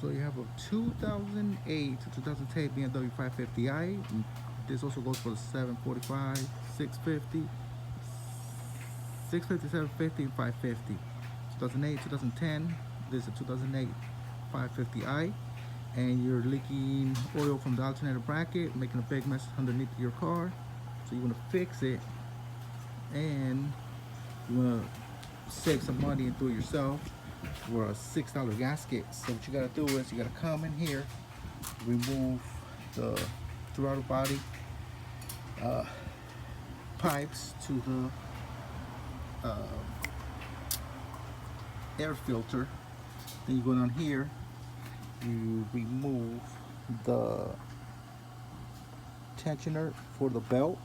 So you have a 2008 to 2010 BMW 550i. This also goes for the 745, 650, 650, 750, and 550. 2008, 2010. This is a 2008 550i, and you're leaking oil from the alternator bracket, making a big mess underneath your car. So you want to fix it, and you want to save some money and do it yourself for a $6 gasket. So what you gotta do is you gotta come in here, remove the throttle body pipes to the air filter. Then you go down here, you remove the tensioner for the belt,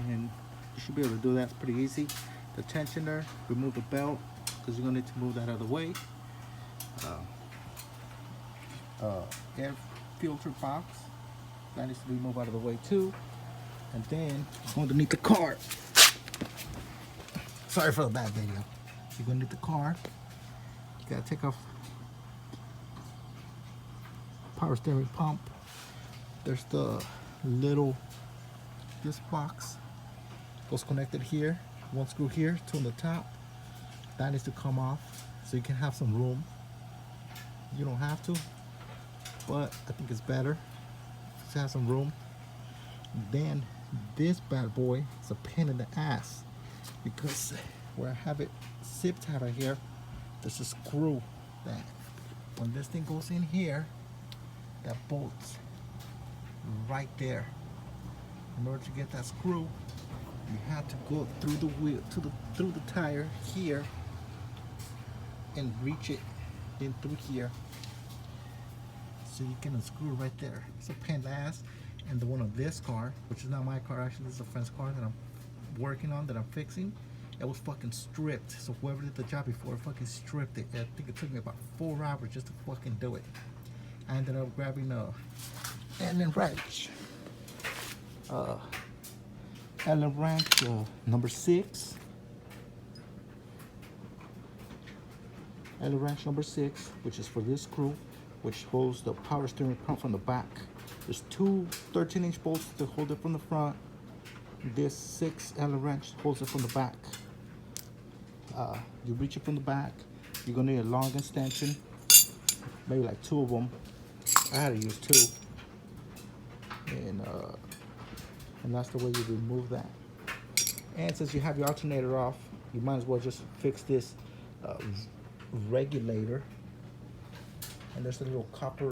and you should be able to do that. It's pretty easy. The tensioner, remove the belt, because you're gonna need to move that out of the way. Air filter box, that needs to be moved out of the way too. And then go underneath the car. Sorry for the bad video. You go underneath the car. You gotta take off power steering pump. There's the little, this box goes connected here. One screw here, two on the top. That needs to come off so you can have some room. You don't have to, but I think it's better to have some room. Then this bad boy is a pain in the ass, because where I have it zip tied right here, there's a screw that when this thing goes in here, that bolts right there. In order to get that screw, you have to go through the wheel, through the tire here, and reach it in through here, so you can unscrew it right there. It's a pain in the ass. And the one on this car, which is not my car, actually this is a friend's car that I'm working on, that I'm fixing, it was fucking stripped. So whoever did the job before fucking stripped it. I think it took me about 4 hours just to fucking do it. I ended up grabbing a Allen wrench, Allen wrench number 6. Allen wrench number 6, which is for this screw, which holds the power steering pump from the back. There's two 13-inch bolts to hold it from the front. This 6 Allen wrench holds it from the back. You reach it from the back. You're gonna need a long extension, maybe like 2 of them. I had to use 2, and that's the way you remove that. And since you have your alternator off, you might as well just fix this regulator. And there's a little copper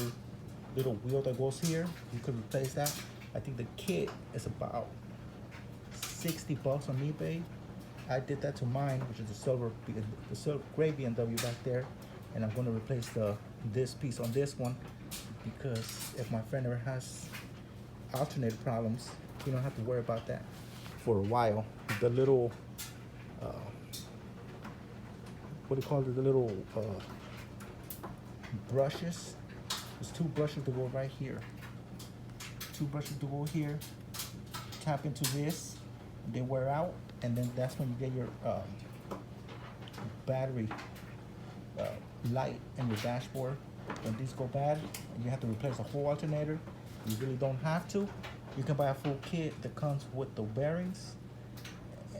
little wheel that goes here. You could replace that. I think the kit is about $60 on eBay. I did that to mine, which is the silver gray BMW back there, and I'm going to replace this piece on this one, because if my friend ever has alternator problems, you don't have to worry about that for a while. The little what do you call it? The little brushes. There's 2 brushes to go right here. 2 brushes to go here. Tap into this, they wear out, and then that's when you get your battery light in your dashboard. When these go bad and you have to replace a whole alternator, you really don't have to. You can buy a full kit that comes with the bearings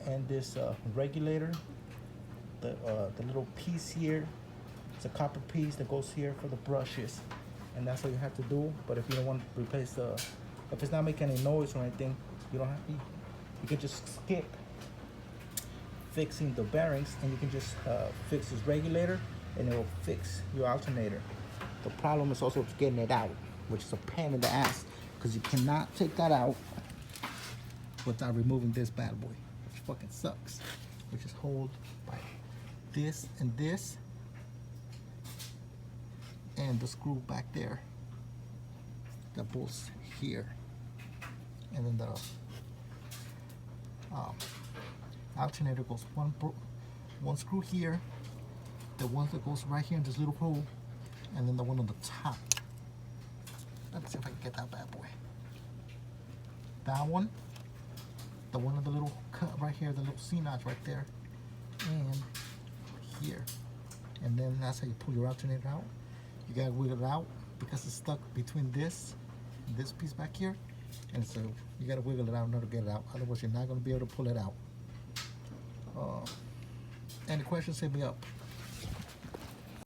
and this regulator. The little piece here, it's a copper piece that goes here for the brushes. And that's what you have to do. But if you don't want to replace if it's not making any noise or anything, you don't have to. You can just skip fixing the bearings, and you can just fix this regulator, and it will fix your alternator. The problem is also getting it out, which is a pain in the ass, because you cannot take that out without removing this bad boy, which fucking sucks. Which is held by this and this, and the screw back there that bolts here, and then the alternator goes one screw here, the one that goes right here in this little hole, and then the one on the top. Let's see if I can get that bad boy. That one, the one of the little cut right here, the little C-notch right there, and here. And then that's how you pull your alternator out. You gotta wiggle it out because it's stuck between this piece back here, and so you gotta wiggle it out in order to get it out. Otherwise, you're not gonna be able to pull it out. Any questions? Hit me up.